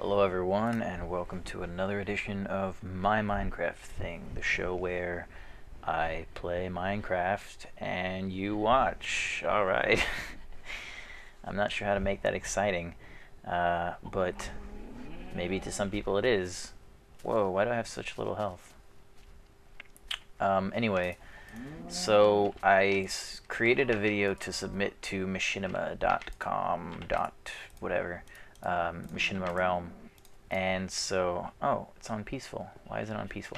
Hello everyone, and welcome to another edition of My Minecraft Thing, the show where I play Minecraft and you watch. Alright. I'm not sure how to make that exciting, but maybe to some people it is. Whoa, why do I have such little health? Anyway, so I created a video to submit to machinima.com whatever, Machinima Realm. And so, oh, it's on peaceful. Why is it on peaceful?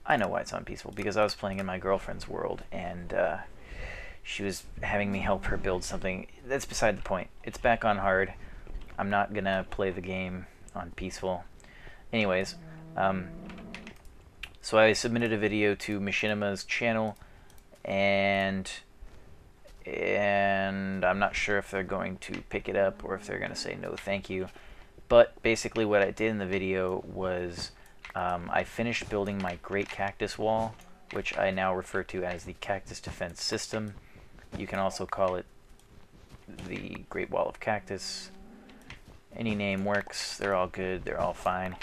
I know why it's on peaceful, because I was playing in my girlfriend's world, and she was having me help her build something. That's beside the point. It's back on hard. I'm not gonna play the game on peaceful. Anyways, so I submitted a video to Machinima's channel, and I'm not sure if they're going to pick it up or if they're gonna say no thank you. But basically what I did in the video was I finished building my Great Cactus Wall, which I now refer to as the Cactus Defense System. You can also call it the Great Wall of Cactus. Any name works. They're all good. They're all fine.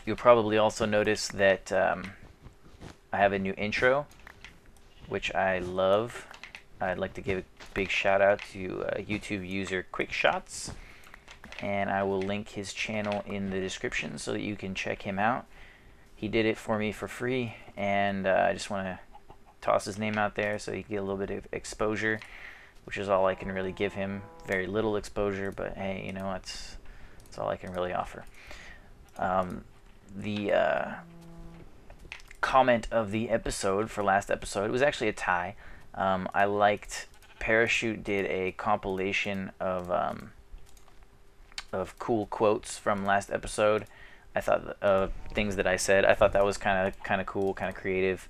You'll probably also notice that I have a new intro, which I love. I'd like to give a big shout out to YouTube user QuickShots, and I will link his channel in the description so that you can check him out. He did it for me for free, and I just want to toss his name out there so he can get a little bit of exposure, which is all I can really give him. Very little exposure, but hey, you know, that's all I can really offer. The comment of the episode for last episode, it was actually a tie. I liked Parachute did a compilation of cool quotes from last episode. I thought things that I said, I thought that was kind of cool, kind of creative.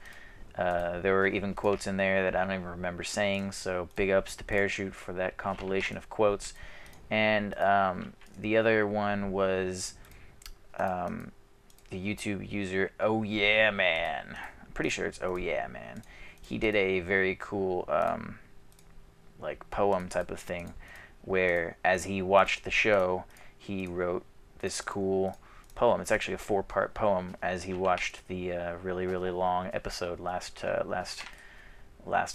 There were even quotes in there that I don't even remember saying, so big ups to Parachute for that compilation of quotes. And the other one was the YouTube user Oh Yeah Man. I'm pretty sure it's Oh Yeah Man. He did a very cool like poem type of thing, where as he watched the show, he wrote this cool poem. It's actually a 4-part poem as he watched the really long episode last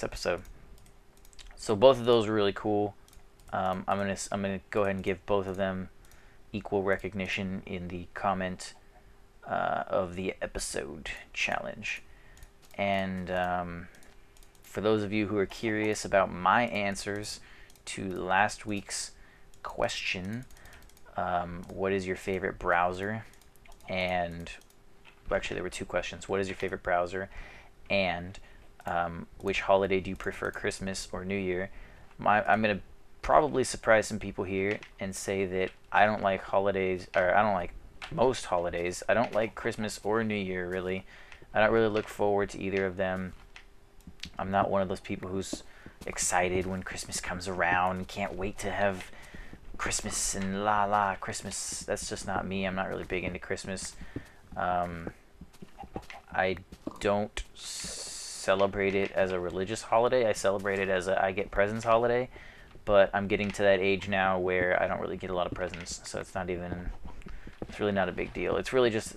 episode. So both of those were really cool. I'm gonna go ahead and give both of them equal recognition in the comment of the episode challenge. And for those of you who are curious about my answers to last week's question, what is your favorite browser? And well, actually there were 2 questions. What is your favorite browser? And which holiday do you prefer, Christmas or New Year? I'm going to probably surprise some people here and say that I don't like holidays, or I don't like most holidays. I don't like Christmas or New Year, really. I don't really look forward to either of them. I'm not one of those people who's excited when Christmas comes around and can't wait to have Christmas and la Christmas. That's just not me. I'm not really big into Christmas. I don't celebrate it as a religious holiday. I celebrate it as a I get presents holiday, but I'm getting to that age now where I don't really get a lot of presents, so it's really not a big deal. It's really just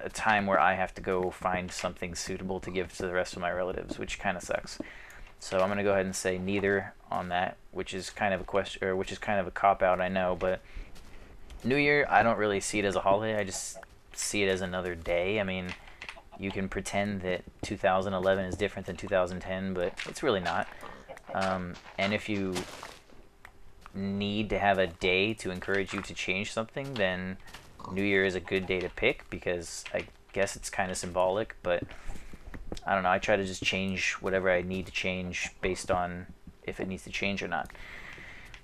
a time where I have to go find something suitable to give to the rest of my relatives, which kind of sucks. So I'm gonna go ahead and say neither on that, which is kind of a question, or which is kind of a cop out, I know. But New Year, I don't really see it as a holiday. I just see it as another day. I mean, you can pretend that 2011 is different than 2010, but it's really not. And if you need to have a day to encourage you to change something, then New Year is a good day to pick, because I guess it's kind of symbolic, but I don't know. I try to just change whatever I need to change based on if it needs to change or not.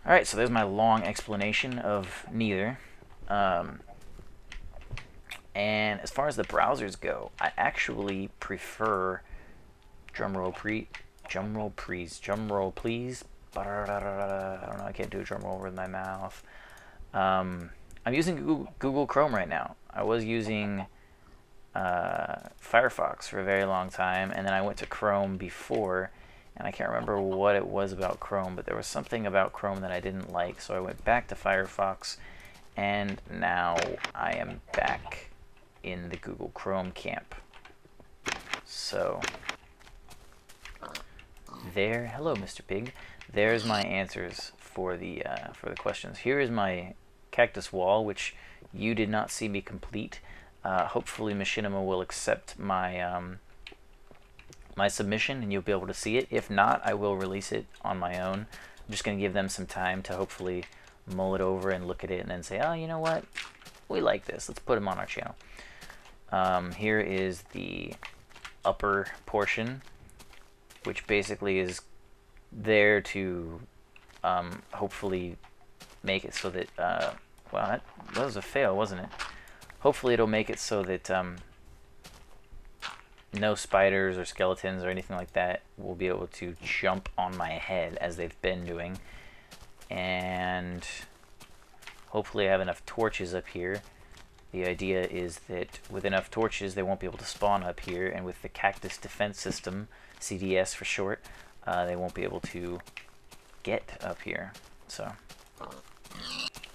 Alright, so there's my long explanation of neither. And as far as the browsers go, I actually prefer, drumroll please. I don't know, I can't do a drumroll with my mouth. I'm using Google Chrome right now. I was using Firefox for a very long time, and then I went to Chrome before, and I can't remember what it was about Chrome, but there was something about Chrome that I didn't like, so I went back to Firefox, And now I am back in the Google Chrome camp. So there, hello Mr. Pig. There's my answers for the questions. Here is my cactus wall, which you did not see me complete. Hopefully Machinima will accept my my submission and you'll be able to see it. If not, I will release it on my own. I'm just going to give them some time to hopefully mull it over and look at it and then say, oh, you know what? We like this. Let's put them on our channel. Here is the upper portion, which basically is there to hopefully make it so that, well, that was a fail, wasn't it? Hopefully it'll make it so that no spiders or skeletons or anything like that will be able to jump on my head as they've been doing. And hopefully I have enough torches up here. The idea is that with enough torches they won't be able to spawn up here, and with the Cactus Defense System, CDS for short, they won't be able to get up here. So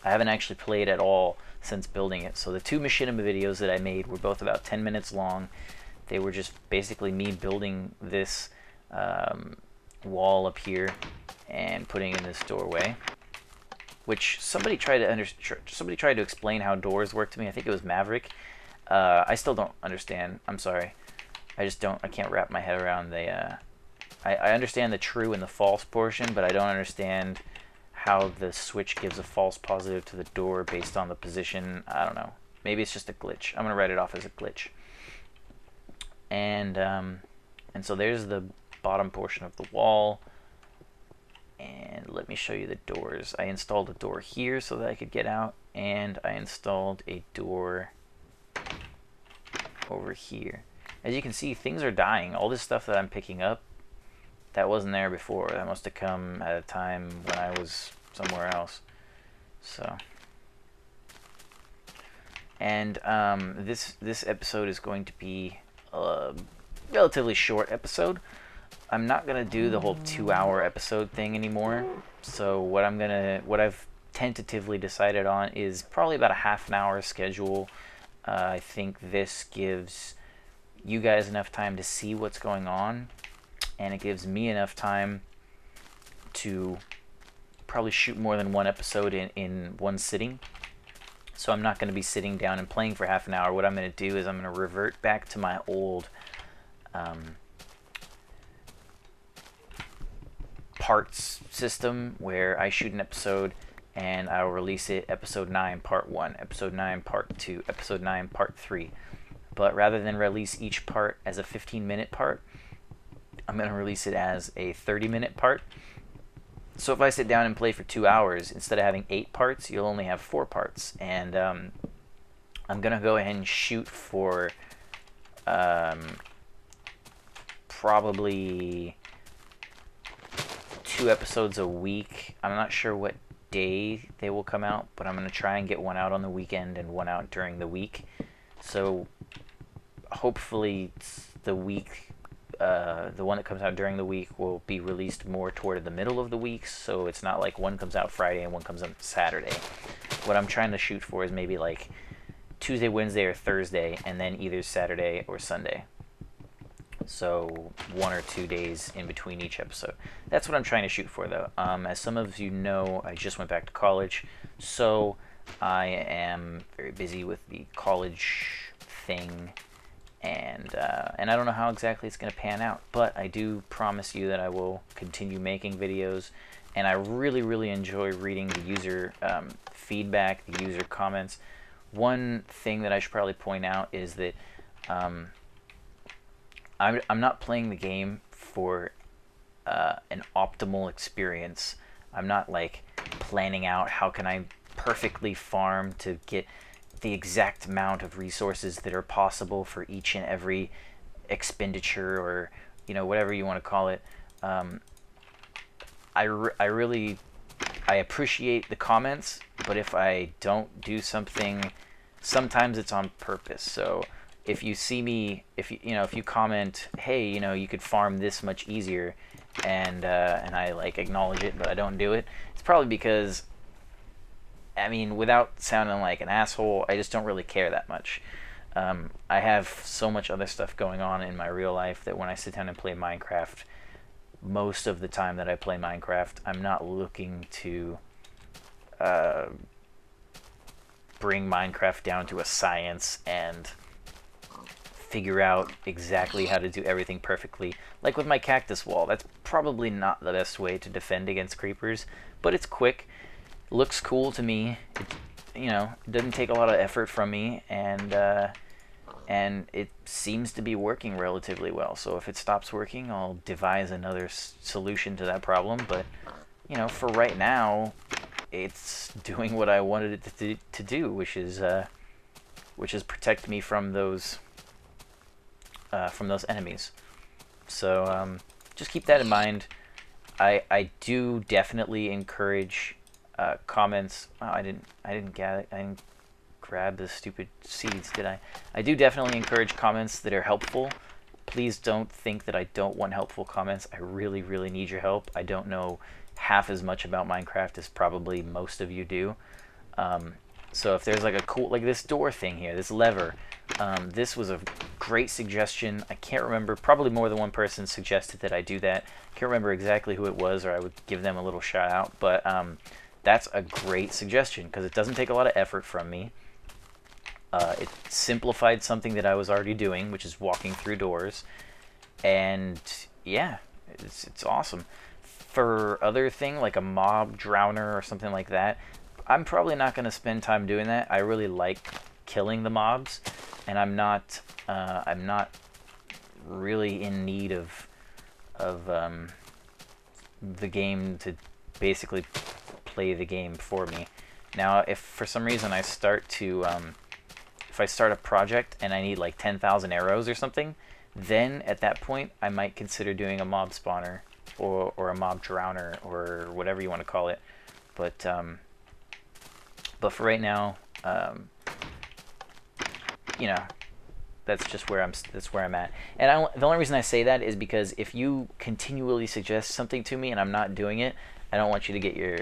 I haven't actually played at all since building it. So the two Machinima videos that I made were both about 10 minutes long. They were just basically me building this wall up here and putting in this doorway, which somebody tried to explain how doors work to me. I think it was Maverick. I still don't understand. I'm sorry. I can't wrap my head around the I understand the true and the false portion, but I don't understand how the switch gives a false positive to the door based on the position. I don't know. Maybe it's just a glitch. I'm gonna write it off as a glitch. And so there's the bottom portion of the wall. And let me show you the doors. I installed a door here so that I could get out, and I installed a door over here. As you can see, things are dying. All this stuff that I'm picking up, that wasn't there before. That must have come at a time when I was somewhere else. So, and this episode is going to be a relatively short episode. I'm not gonna do the whole 2-hour episode thing anymore. So what I've tentatively decided on is probably about a half an hour schedule. I think this gives you guys enough time to see what's going on, and it gives me enough time to probably shoot more than one episode in one sitting. So I'm not going to be sitting down and playing for half an hour. What I'm going to do is I'm going to revert back to my old parts system, where I shoot an episode and I'll release it episode 9 part 1, episode 9 part 2, episode 9 part 3. But rather than release each part as a 15-minute part, I'm going to release it as a 30-minute part. So if I sit down and play for 2 hours, instead of having 8 parts, you'll only have 4 parts. And I'm going to go ahead and shoot for probably 2 episodes a week. I'm not sure what day they will come out, but I'm going to try and get one out on the weekend and one out during the week. So hopefully the week, the one that comes out during the week will be released more toward the middle of the week, so it's not like one comes out Friday and one comes out Saturday. What I'm trying to shoot for is maybe like Tuesday, Wednesday, or Thursday, and then either Saturday or Sunday. So 1 or 2 days in between each episode. That's what I'm trying to shoot for, though. As some of you know, I just went back to college, so I am very busy with the college thing, and I don't know how exactly it's going to pan out, but I do promise you that I will continue making videos, and I really, really enjoy reading the user feedback, the user comments. One thing that I should probably point out is that I'm not playing the game for an optimal experience. I'm not like planning out how can I perfectly farm to get the exact amount of resources that are possible for each and every expenditure, or whatever you want to call it. I appreciate the comments, but if I don't do something, sometimes it's on purpose. So if you see me, if you comment, hey, you could farm this much easier, and I like acknowledge it, but I don't do it, it's probably because I mean, without sounding like an asshole, I just don't really care that much. I have so much other stuff going on in my real life that when I sit down and play Minecraft, most of the time that I play Minecraft, I'm not looking to bring Minecraft down to a science and figure out exactly how to do everything perfectly. Like with my cactus wall, that's probably not the best way to defend against creepers, but it's quick, looks cool to me. It doesn't take a lot of effort from me, and it seems to be working relatively well. So if it stops working, I'll devise another solution to that problem. But for right now, it's doing what I wanted it to do, which is protect me from those enemies. So just keep that in mind. I do definitely encourage comments. Oh, I didn't grab the stupid seeds, did I? I do definitely encourage comments that are helpful. Please don't think that I don't want helpful comments. I really, really need your help. I don't know half as much about Minecraft as probably most of you do. So if there's like a cool, like this door thing here, this lever, this was a great suggestion. I can't remember, probably more than one person suggested that I do that. I can't remember exactly who it was, or I would give them a little shout out, but that's a great suggestion because it doesn't take a lot of effort from me. It simplified something that I was already doing, which is walking through doors, and yeah, it's awesome. For other thing like a mob drowner or something like that, I'm probably not going to spend time doing that. I really like killing the mobs, and I'm not really in need of the game to basically play the game for me. Now, if for some reason I start to if I start a project and I need like 10,000 arrows or something, then at that point I might consider doing a mob spawner or a mob drowner or whatever you want to call it. But for right now, that's just where I'm at. And the only reason I say that is because if you continually suggest something to me and I'm not doing it, I don't want you to get your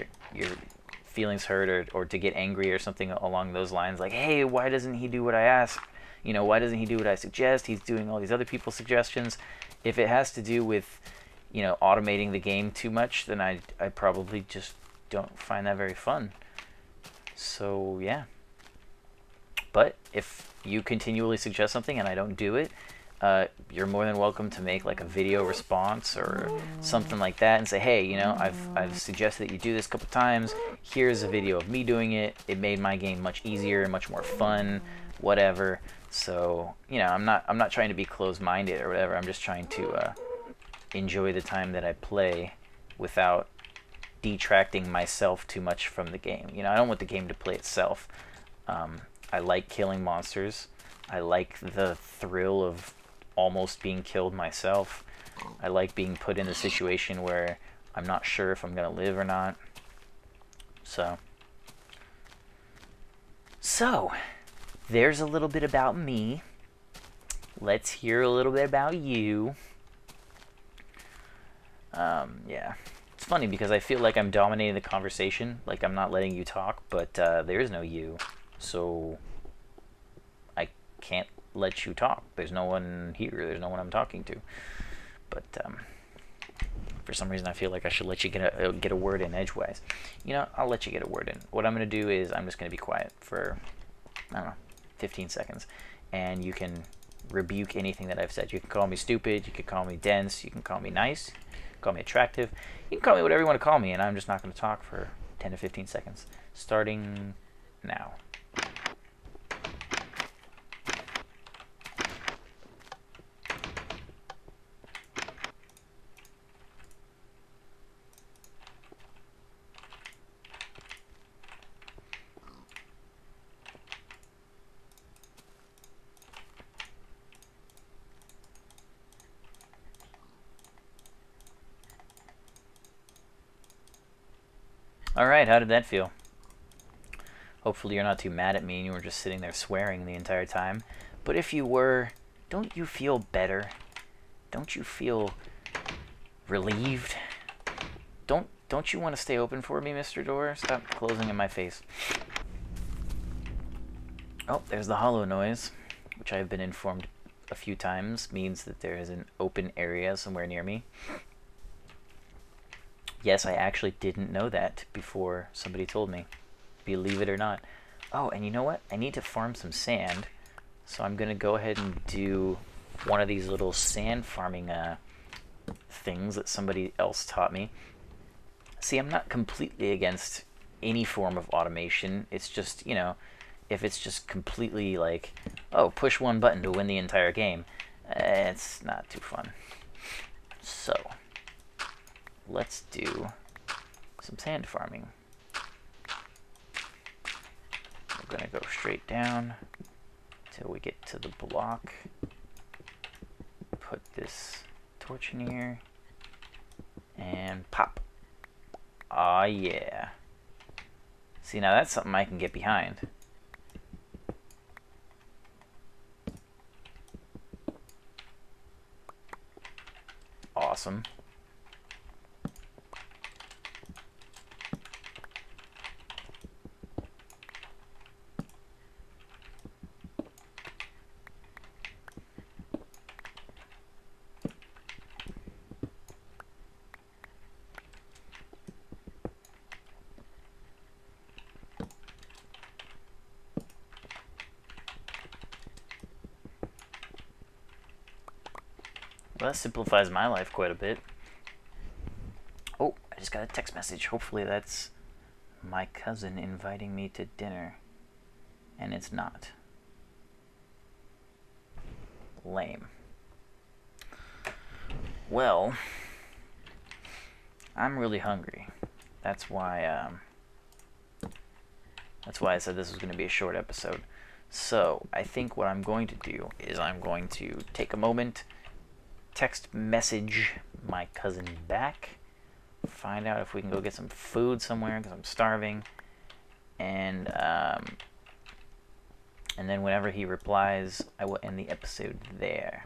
feelings hurt or to get angry or something along those lines. Like, hey, why doesn't he do what I ask? Why doesn't he do what I suggest? He's doing all these other people's suggestions. If it has to do with, automating the game too much, then I probably just don't find that very fun. So, yeah. But if you continually suggest something and I don't do it, you're more than welcome to make like a video response or something like that and say, hey, I've suggested that you do this a couple times. Here's a video of me doing it. It made my game much easier, much more fun, whatever. So, I'm not trying to be closed-minded or whatever. I'm just trying to enjoy the time that I play without detracting myself too much from the game. I don't want the game to play itself. I like killing monsters. I like the thrill of almost being killed myself. I like being put in a situation where I'm not sure if I'm going to live or not. So, there's a little bit about me. Let's hear a little bit about you. Yeah. It's funny because I feel like I'm dominating the conversation, like I'm not letting you talk, but there is no you. So I can't let you talk. There's no one here. There's no one I'm talking to. But for some reason, I feel like I should let you get a word in edgewise. I'll let you get a word in. What I'm going to do is I'm just going to be quiet for, I don't know, 15 seconds. And you can rebuke anything that I've said. You can call me stupid. You can call me dense. You can call me nice. You can call me attractive. You can call me whatever you want to call me. And I'm just not going to talk for 10 to 15 seconds. Starting now. Alright, how did that feel? Hopefully you're not too mad at me and you were just sitting there swearing the entire time. But if you were, don't you feel better? Don't you feel relieved? Don't Don't you want to stay open for me, Mr. Door? Stop closing in my face. Oh, there's the hollow noise, which I've been informed a few times means that there is an open area somewhere near me. Yes, I actually didn't know that before somebody told me. Believe it or not. Oh, and you know what? I need to farm some sand. So I'm going to go ahead and do one of these little sand farming things that somebody else taught me. See, I'm not completely against any form of automation. It's just, you know, if it's just completely like, oh, push one button to win the entire game, it's not too fun. So, let's do some sand farming. We're going to go straight down till we get to the block. Put this torch in here and pop. Aw, yeah. See, now that's something I can get behind. Awesome. Well, that simplifies my life quite a bit. Oh, I just got a text message. Hopefully that's my cousin inviting me to dinner. And it's not. Lame. Well, I'm really hungry. That's why I said this was going to be a short episode. So, I think what I'm going to do is I'm going to take a moment, text message my cousin back, find out if we can go get some food somewhere because I'm starving, and then whenever he replies, I will end the episode there.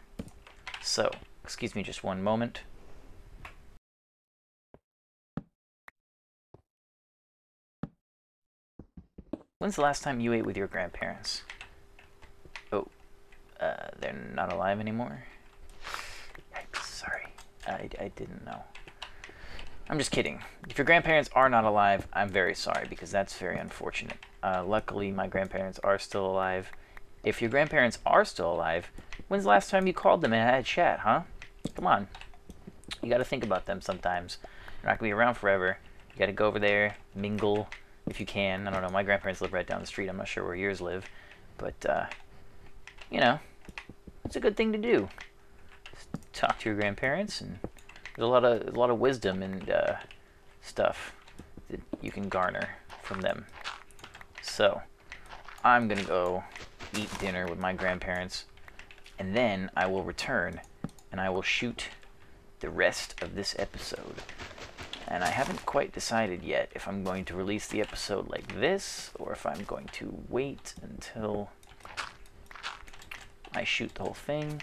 So, excuse me just one moment. When's the last time you ate with your grandparents? Oh, they're not alive anymore? Yikes, sorry. I didn't know. I'm just kidding. If your grandparents are not alive, I'm very sorry because that's very unfortunate. Luckily, my grandparents are still alive. If your grandparents are still alive, when's the last time you called them and had a chat, huh? Come on. You gotta think about them sometimes. They're not gonna be around forever. You gotta go over there, mingle, if you can. I don't know, my grandparents live right down the street. I'm not sure where yours live. But, you know, it's a good thing to do. Just talk to your grandparents, and there's a lot of wisdom and stuff that you can garner from them. So, I'm going to go eat dinner with my grandparents, and then I will return, and I will shoot the rest of this episode. And I haven't quite decided yet if I'm going to release the episode like this, or if I'm going to wait until I shoot the whole thing.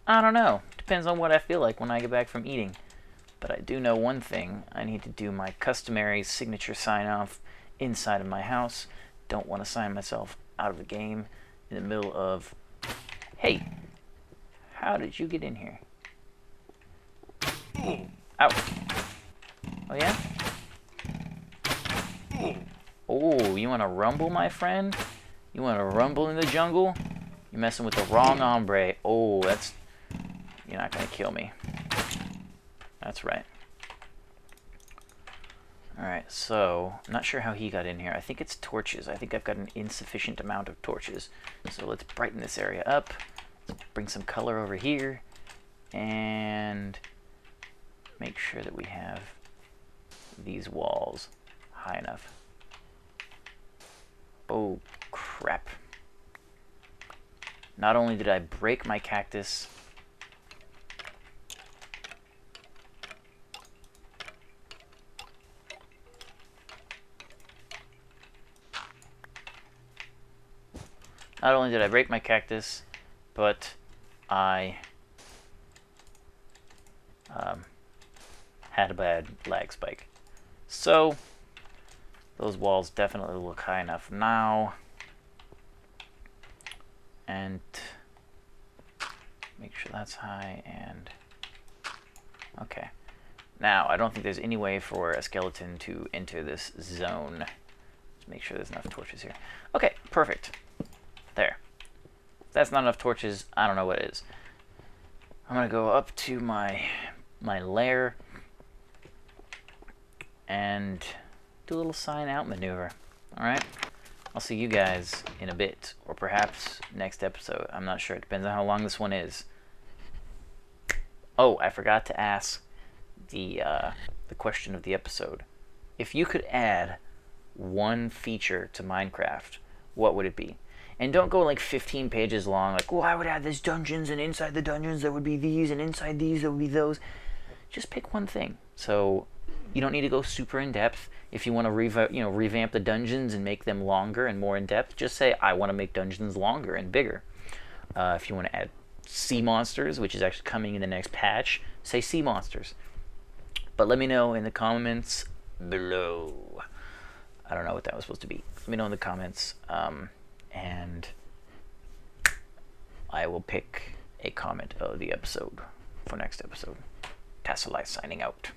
I don't know. Depends on what I feel like when I get back from eating. But I do know one thing. I need to do my customary signature sign-off inside of my house. Don't want to sign myself out of the game in the middle of... Hey! How did you get in here? Ow! Oh, yeah? Oh, you want to rumble, my friend? You want to rumble in the jungle? You're messing with the wrong hombre. Oh, that's... You're not going to kill me. That's right. Alright, so... I'm not sure how he got in here. I think it's torches. I think I've got an insufficient amount of torches. So let's brighten this area up. Let's bring some color over here. And... make sure that we have these walls high enough. Oh, crap. Not only did I break my cactus, but I had a bad lag spike. So those walls definitely look high enough now. And make sure that's high, and okay. Now, I don't think there's any way for a skeleton to enter this zone. Let's make sure there's enough torches here. Okay, perfect. There. If that's not enough torches, I don't know what is. I'm gonna go up to my lair and do a little sign out maneuver. Alright? I'll see you guys in a bit, or perhaps next episode. I'm not sure. It depends on how long this one is. Oh, I forgot to ask the question of the episode. If you could add one feature to Minecraft, what would it be? And don't go like 15 pages long, like, oh, I would add this dungeons, and inside the dungeons there would be these, and inside these there would be those. Just pick one thing. So you don't need to go super in depth. If you want to revamp the dungeons and make them longer and more in depth, just say I want to make dungeons longer and bigger. If you want to add sea monsters, which is actually coming in the next patch, say sea monsters. But let me know in the comments below. I don't know what that was supposed to be. Let me know in the comments, and I will pick a comment of the episode for next episode. Tasselite signing out.